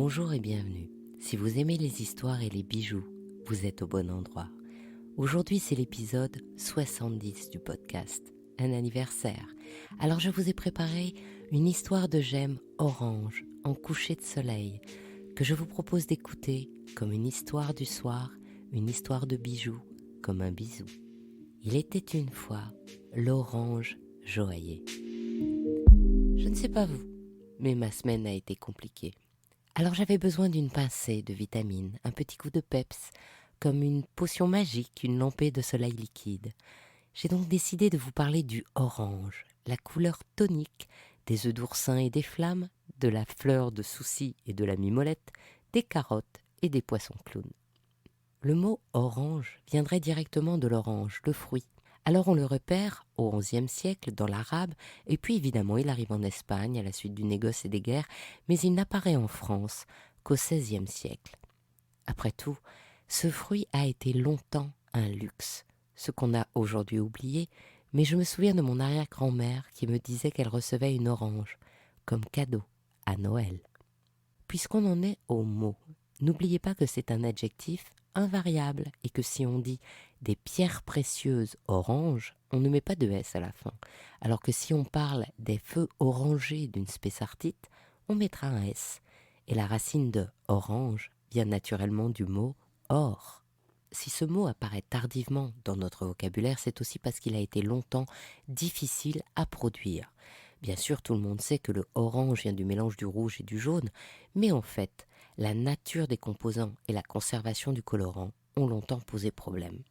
Bonjour et bienvenue. Si vous aimez les histoires et les bijoux, vous êtes au bon endroit. Aujourd'hui, c'est l'épisode 70 du podcast, un anniversaire. Alors je vous ai préparé une histoire de gemmes orange en coucher de soleil que je vous propose d'écouter comme une histoire du soir, une histoire de bijoux, comme un bisou. Il était une fois l'orange joaillier. Je ne sais pas vous, mais ma semaine a été compliquée. Alors j'avais besoin d'une pincée de vitamines, un petit coup de peps, comme une potion magique, une lampée de soleil liquide. J'ai donc décidé de vous parler du orange, la couleur tonique des œufs d'oursin et des flammes, de la fleur de souci et de la mimolette, des carottes et des poissons clowns. Le mot orange viendrait directement de l'orange, le fruit. Alors on le repère au XIe siècle dans l'arabe, et puis évidemment il arrive en Espagne à la suite du négoce et des guerres, mais il n'apparaît en France qu'au XVIe siècle. Après tout, ce fruit a été longtemps un luxe, ce qu'on a aujourd'hui oublié, mais je me souviens de mon arrière-grand-mère qui me disait qu'elle recevait une orange comme cadeau à Noël. Puisqu'on en est au mot, n'oubliez pas que c'est un adjectif invariable et que si on dit des pierres précieuses oranges, on ne met pas de S à la fin. Alors que si on parle des feux orangés d'une spessartite, on mettra un S. Et la racine de orange vient naturellement du mot or. Si ce mot apparaît tardivement dans notre vocabulaire, c'est aussi parce qu'il a été longtemps difficile à produire. Bien sûr, tout le monde sait que le orange vient du mélange du rouge et du jaune, mais en fait, la nature des composants et la conservation du colorant ont longtemps posé problème.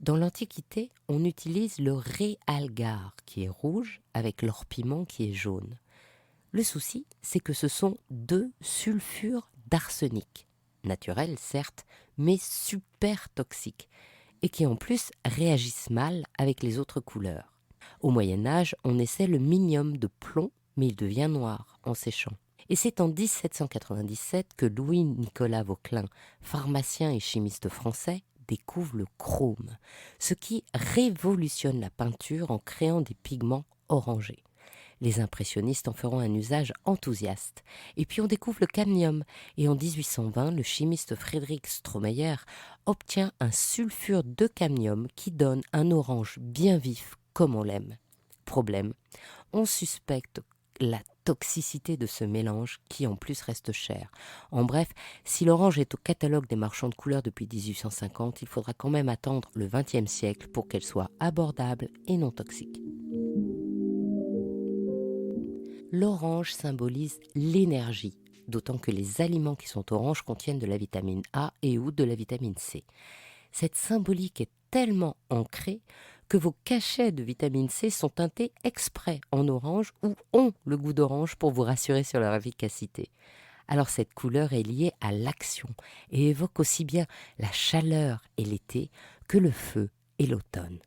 Dans l'Antiquité, on utilise le réalgar qui est rouge avec l'orpiment qui est jaune. Le souci, c'est que ce sont deux sulfures d'arsenic, naturels certes, mais super toxiques, et qui en plus réagissent mal avec les autres couleurs. Au Moyen-Âge, on essaie le minium de plomb, mais il devient noir en séchant. Et c'est en 1797 que Louis-Nicolas Vauquelin, pharmacien et chimiste français, découvre le chrome, ce qui révolutionne la peinture en créant des pigments orangés. Les impressionnistes en feront un usage enthousiaste. Et puis on découvre le cadmium. Et en 1820, le chimiste Friedrich Stromeyer obtient un sulfure de cadmium qui donne un orange bien vif comme on l'aime. Problème, on suspecte la toxicité de ce mélange qui en plus reste cher. En bref, si l'orange est au catalogue des marchands de couleurs depuis 1850, il faudra quand même attendre le XXe siècle pour qu'elle soit abordable et non toxique. L'orange symbolise l'énergie, d'autant que les aliments qui sont oranges contiennent de la vitamine A et ou de la vitamine C. Cette symbolique est tellement ancrée que vos cachets de vitamine C sont teintés exprès en orange ou ont le goût d'orange pour vous rassurer sur leur efficacité. Alors cette couleur est liée à l'action et évoque aussi bien la chaleur et l'été que le feu et l'automne.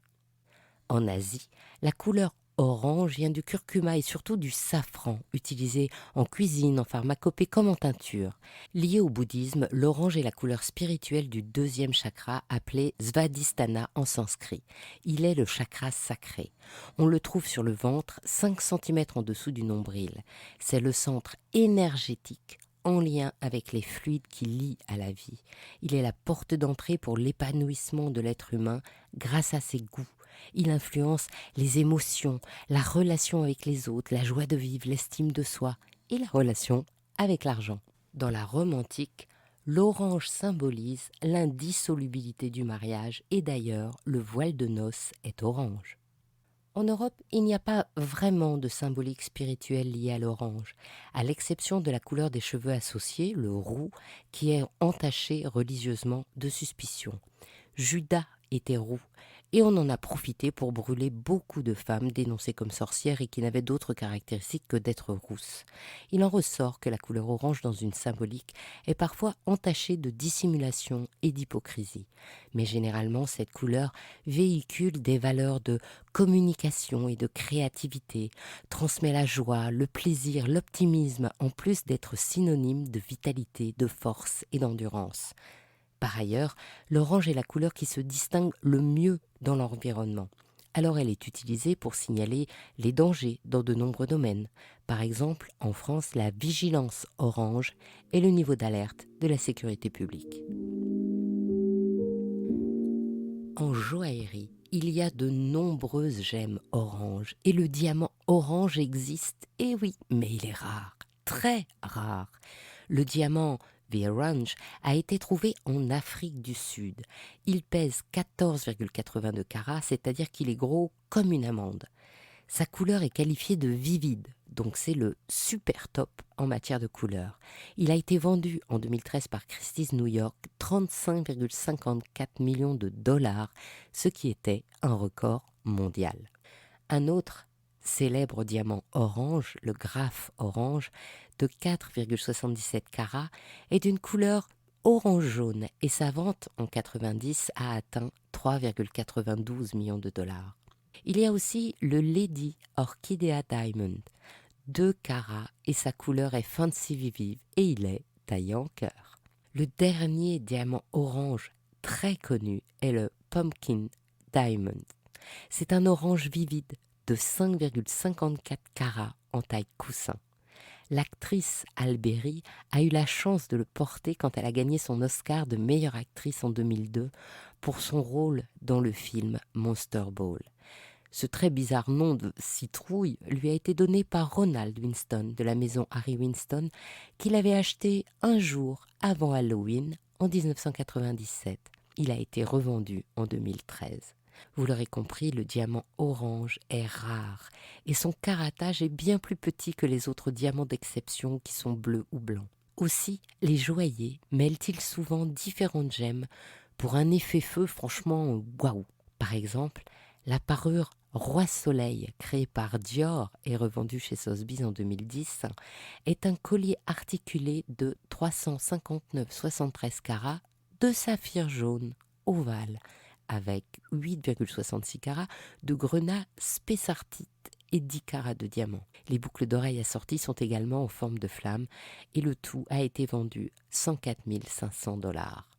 En Asie, la couleur orange vient du curcuma et surtout du safran, utilisé en cuisine, en pharmacopée comme en teinture. Lié au bouddhisme, l'orange est la couleur spirituelle du deuxième chakra appelé Svadhisthana en sanskrit. Il est le chakra sacré. On le trouve sur le ventre, 5 cm en dessous du nombril. C'est le centre énergétique en lien avec les fluides qui lient à la vie. Il est la porte d'entrée pour l'épanouissement de l'être humain grâce à ses goûts. Il influence les émotions, la relation avec les autres, la joie de vivre, l'estime de soi et la relation avec l'argent. Dans la Rome antique, l'orange symbolise l'indissolubilité du mariage et d'ailleurs, le voile de noces est orange. En Europe, il n'y a pas vraiment de symbolique spirituelle liée à l'orange, à l'exception de la couleur des cheveux associés, le roux, qui est entaché religieusement de suspicion. Judas était roux, et on en a profité pour brûler beaucoup de femmes dénoncées comme sorcières et qui n'avaient d'autres caractéristiques que d'être rousses. Il en ressort que la couleur orange dans une symbolique est parfois entachée de dissimulation et d'hypocrisie. Mais généralement, cette couleur véhicule des valeurs de communication et de créativité, transmet la joie, le plaisir, l'optimisme, en plus d'être synonyme de vitalité, de force et d'endurance. Par ailleurs, l'orange est la couleur qui se distingue le mieux dans l'environnement. alors elle est utilisée pour signaler les dangers dans de nombreux domaines. Par exemple, en France, la vigilance orange est le niveau d'alerte de la sécurité publique. En joaillerie, il y a de nombreuses gemmes orange et le diamant orange existe, et oui, mais il est rare, très rare. Le diamant The Orange a été trouvé en Afrique du Sud. Il pèse 14,82 carats, c'est-à-dire qu'il est gros comme une amande. Sa couleur est qualifiée de vivide, donc c'est le super top en matière de couleur. Il a été vendu en 2013 par Christie's New York 35,54 millions de dollars, ce qui était un record mondial. Un autre célèbre diamant orange, le Graff orange, de 4,77 carats, est d'une couleur orange-jaune et sa vente en 90 a atteint 3,92 millions de dollars. Il y a aussi le Lady Orchidea Diamond, 2 carats et sa couleur est fancy vive et il est taillé en cœur. Le dernier diamant orange très connu est le Pumpkin Diamond. C'est un orange vivide de 5,54 carats en taille coussin. L'actrice Halle Berry a eu la chance de le porter quand elle a gagné son Oscar de meilleure actrice en 2002 pour son rôle dans le film Monster Ball. Ce très bizarre nom de citrouille lui a été donné par Ronald Winston de la maison Harry Winston qu'il avait acheté un jour avant Halloween en 1997. Il a été revendu en 2013. Vous l'aurez compris, le diamant orange est rare et son caratage est bien plus petit que les autres diamants d'exception qui sont bleus ou blancs. Aussi, les joailliers mêlent-ils souvent différentes gemmes pour un effet feu franchement waouh. Par exemple, la parure Roi Soleil, créée par Dior et revendue chez Sotheby's en 2010, est un collier articulé de 359,73 carats de saphir jaune ovale avec 8,66 carats de grenat spessartite et 10 carats de diamant. Les boucles d'oreilles assorties sont également en forme de flamme et le tout a été vendu 104 500 dollars.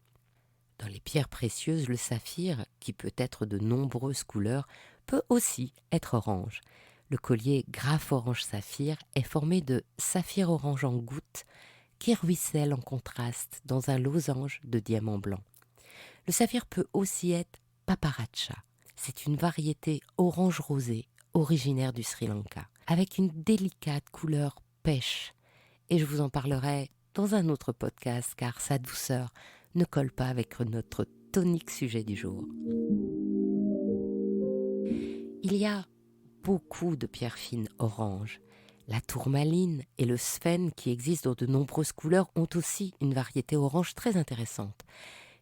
Dans les pierres précieuses, le saphir, qui peut être de nombreuses couleurs, peut aussi être orange. Le collier Graff Orange Saphir est formé de saphir orange en gouttes qui ruissellent en contraste dans un losange de diamants blancs. Le saphir peut aussi être paparacha. C'est une variété orange rosé originaire du Sri Lanka, avec une délicate couleur pêche. Et je vous en parlerai dans un autre podcast car sa douceur ne colle pas avec notre tonique sujet du jour. Il y a beaucoup de pierres fines orange. La tourmaline et le sphène qui existent dans de nombreuses couleurs ont aussi une variété orange très intéressante.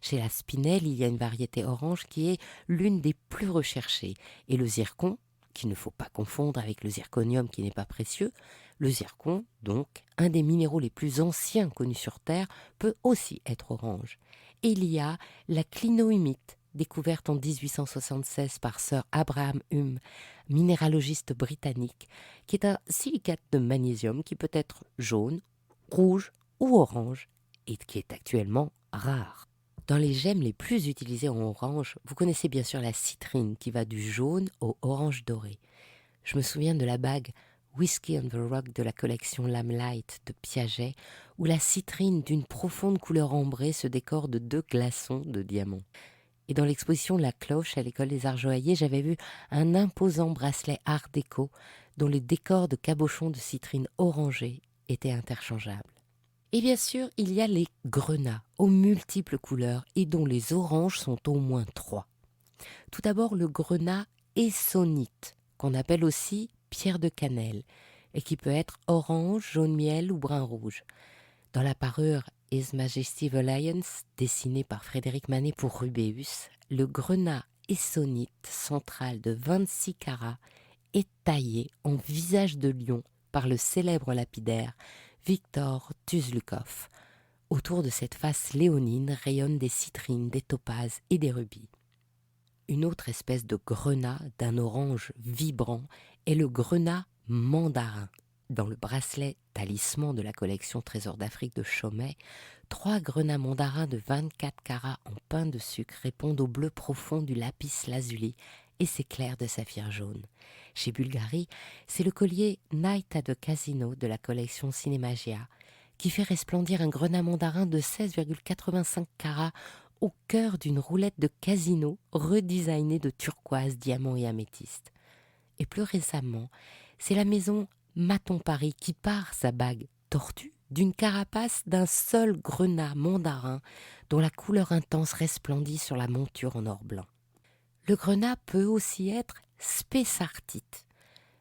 Chez la spinelle, il y a une variété orange qui est l'une des plus recherchées. Et le zircon, qu'il ne faut pas confondre avec le zirconium qui n'est pas précieux, le zircon, donc, un des minéraux les plus anciens connus sur Terre, peut aussi être orange. Et il y a la clinohumite, découverte en 1876 par Sir Abraham Hume, minéralogiste britannique, qui est un silicate de magnésium qui peut être jaune, rouge ou orange, et qui est actuellement rare. Dans les gemmes les plus utilisées en orange, vous connaissez bien sûr la citrine qui va du jaune au orange doré. Je me souviens de la bague Whiskey on the Rock de la collection Lamplight de Piaget, où la citrine d'une profonde couleur ambrée se décore de 2 glaçons de diamants. Et dans l'exposition La Cloche à l'école des Arts Joailliers, j'avais vu un imposant bracelet art déco dont les décors de cabochons de citrine orangée étaient interchangeables. Et bien sûr, il y a les grenats aux multiples couleurs et dont les oranges sont au moins 3. Tout d'abord, le grenat essonite, qu'on appelle aussi pierre de cannelle, et qui peut être orange, jaune miel ou brun rouge. Dans la parure His Majesty's Alliance, dessinée par Frédéric Manet pour Rubéus, le grenat essonite central de 26 carats est taillé en visage de lion par le célèbre lapidaire Victor Tuzlukov. Autour de cette face léonine rayonnent des citrines, des topazes et des rubis. Une autre espèce de grenat d'un orange vibrant est le grenat mandarin. Dans le bracelet talisman de la collection Trésor d'Afrique de Chaumet, 3 grenats mandarins de 24 carats en pain de sucre répondent au bleu profond du lapis lazuli et ses clairs de saphir jaune. Chez Bulgari, c'est le collier Night at the Casino de la collection Cinemagia qui fait resplendir un grenat mandarin de 16,85 carats au cœur d'une roulette de casino redesignée de turquoise, diamants et améthystes. Et plus récemment, c'est la maison Maton Paris qui pare sa bague tortue d'une carapace d'un seul grenat mandarin dont la couleur intense resplendit sur la monture en or blanc. Le grenat peut aussi être spessartite,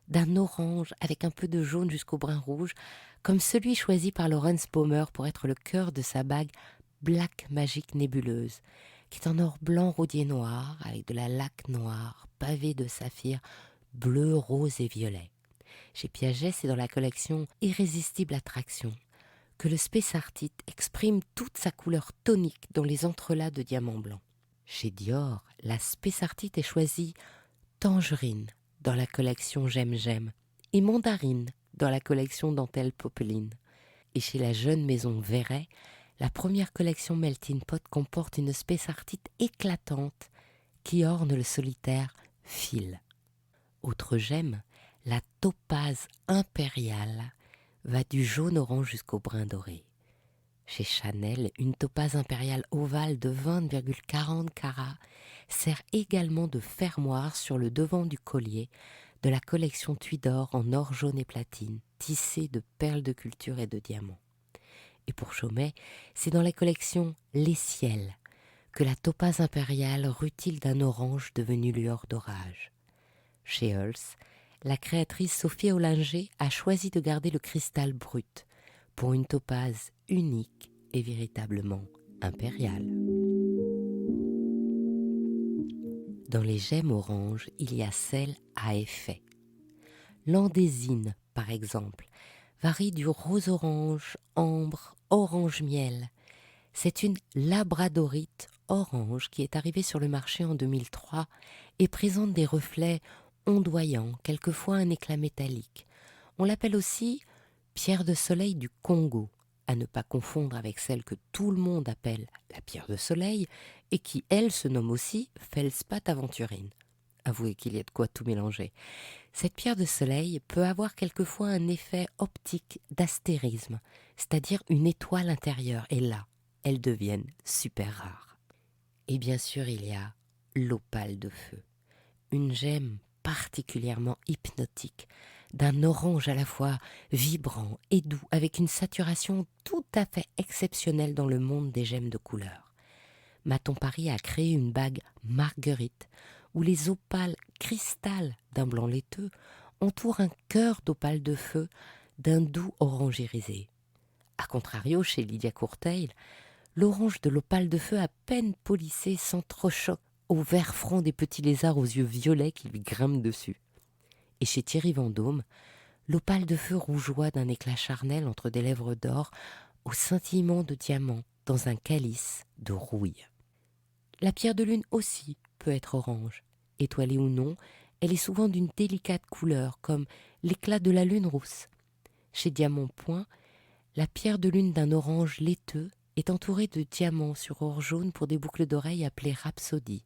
d'un orange avec un peu de jaune jusqu'au brun rouge, comme celui choisi par Lawrence Baumer pour être le cœur de sa bague Black Magic nébuleuse, qui est en or blanc rodier noir avec de la laque noire pavée de saphirs bleu, rose et violet. Chez Piaget, c'est dans la collection Irrésistible Attraction que le spessartite exprime toute sa couleur tonique dans les entrelacs de diamants blancs. Chez Dior, la spessartite est choisie tangerine dans la collection J'aime et mandarine dans la collection Dentelle Popeline. Et chez la jeune maison Verret, la première collection Melting Pot comporte une spessartite éclatante qui orne le solitaire Fil. Autre gemme, la topaze impériale va du jaune orange jusqu'au brun doré. Chez Chanel, une topaze impériale ovale de 20,40 carats sert également de fermoir sur le devant du collier de la collection Tudor en or jaune et platine, tissée de perles de culture et de diamants. Et pour Chaumet, c'est dans la collection Les Ciels que la topaze impériale rutile d'un orange devenu lueur d'orage. Chez Hulse, la créatrice Sophie Ollinger a choisi de garder le cristal brut pour une topaze unique et véritablement impériale. Dans les gemmes oranges, il y a celle à effet. L'andésine, par exemple, varie du rose-orange, ambre, orange-miel. C'est une labradorite orange qui est arrivée sur le marché en 2003 et présente des reflets ondoyants, quelquefois un éclat métallique. On l'appelle aussi pierre de soleil du Congo, à ne pas confondre avec celle que tout le monde appelle la pierre de soleil et qui, elle, se nomme aussi feldspath aventurine. Avouez qu'il y a de quoi tout mélanger. Cette pierre de soleil peut avoir quelquefois un effet optique d'astérisme, c'est-à-dire une étoile intérieure, et là, elles deviennent super rares. Et bien sûr, il y a l'opale de feu, une gemme particulièrement hypnotique, d'un orange à la fois vibrant et doux, avec une saturation tout à fait exceptionnelle dans le monde des gemmes de couleur. Maton Paris a créé une bague marguerite, où les opales cristal d'un blanc laiteux entourent un cœur d'opale de feu d'un doux orange irisé. A contrario, chez Lydia Courteil, l'orange de l'opale de feu à peine polissée s'entrechoque au vert front des petits lézards aux yeux violets qui lui grimpent dessus. Et chez Thierry Vendôme, l'opale de feu rougeoie d'un éclat charnel entre des lèvres d'or au scintillement de diamants dans un calice de rouille. La pierre de lune aussi peut être orange. Étoilée ou non, elle est souvent d'une délicate couleur, comme l'éclat de la lune rousse. Chez Diamant Point, la pierre de lune d'un orange laiteux est entourée de diamants sur or jaune pour des boucles d'oreilles appelées rhapsodies,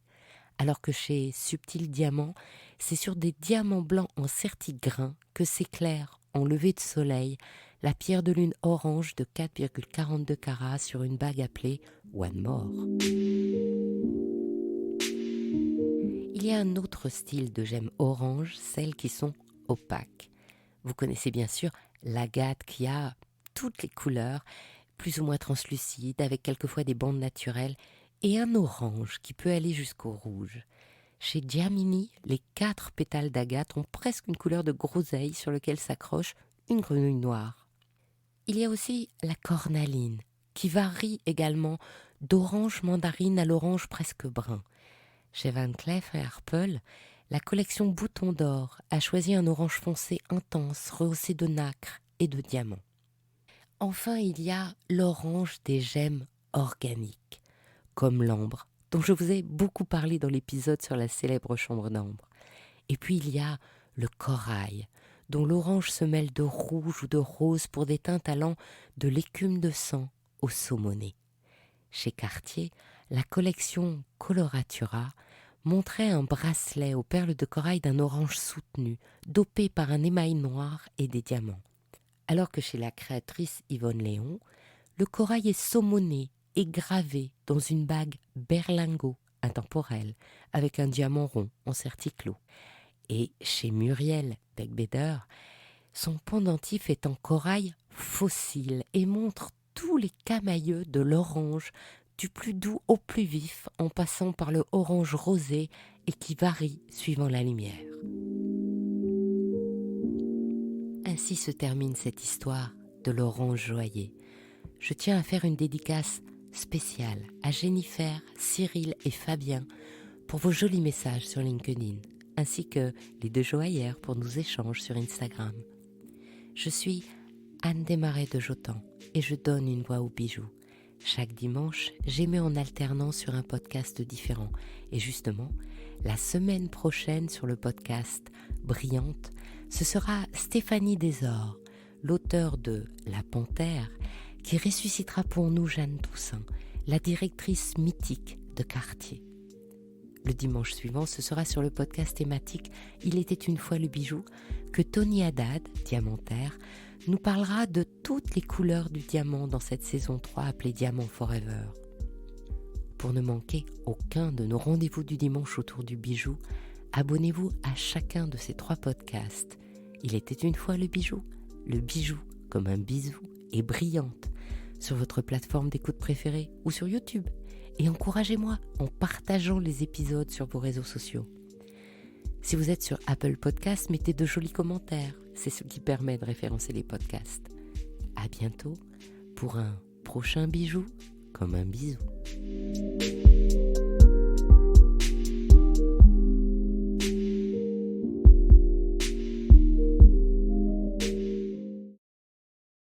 alors que chez Subtil Diamant, c'est sur des diamants blancs en certigrain que s'éclaire, en lever de soleil, la pierre de lune orange de 4,42 carats sur une bague appelée One More. Il y a un autre style de gemmes orange, celles qui sont opaques. Vous connaissez bien sûr l'agate qui a toutes les couleurs, plus ou moins translucides, avec quelquefois des bandes naturelles, et un orange qui peut aller jusqu'au rouge. Chez Giamini, les 4 pétales d'agate ont presque une couleur de groseille sur lequel s'accroche une grenouille noire. Il y a aussi la cornaline, qui varie également d'orange mandarine à l'orange presque brun. Chez Van Cleef & Arpels, la collection Bouton d'or a choisi un orange foncé intense, rehaussé de nacre et de diamants. Enfin, il y a l'orange des gemmes organiques, comme l'ambre, dont je vous ai beaucoup parlé dans l'épisode sur la célèbre chambre d'ambre. Et puis il y a le corail, dont l'orange se mêle de rouge ou de rose pour des teintes allant de l'écume de sang au saumoné. Chez Cartier, la collection Coloratura montrait un bracelet aux perles de corail d'un orange soutenu, dopé par un émail noir et des diamants. Alors que chez la créatrice Yvonne Léon, le corail est saumonné et gravé dans une bague berlingot intemporelle avec un diamant rond en certiclo. Et chez Muriel Beckbeder, son pendentif est en corail fossile et montre tous les camailleux de l'orange, du plus doux au plus vif, en passant par le orange rosé et qui varie suivant la lumière. Ainsi se termine cette histoire de l'orange joaillier. Je tiens à faire une dédicace spéciale à Jennifer, Cyril et Fabien pour vos jolis messages sur LinkedIn, ainsi que les 2 joaillères pour nos échanges sur Instagram. Je suis Anne Desmarais de Jotan et je donne une voix aux bijoux. Chaque dimanche, j'émets en alternance sur un podcast différent. Et justement, la semaine prochaine sur le podcast Brillante, ce sera Stéphanie Desor, l'auteure de La Panthère, qui ressuscitera pour nous Jeanne Toussaint, la directrice mythique de Cartier. Le dimanche suivant, ce sera sur le podcast thématique Il était une fois le bijou que Tony Haddad, diamantaire, nous parlera de toutes les couleurs du diamant dans cette saison 3 appelée Diamant Forever. Pour ne manquer aucun de nos rendez-vous du dimanche autour du bijou, abonnez-vous à chacun de ces 3 podcasts. Il était une fois le bijou comme un bisou et brillante sur votre plateforme d'écoute préférée ou sur YouTube. Et encouragez-moi en partageant les épisodes sur vos réseaux sociaux. Si vous êtes sur Apple Podcasts, mettez de jolis commentaires. C'est ce qui permet de référencer les podcasts. À bientôt pour un prochain bijou comme un bisou.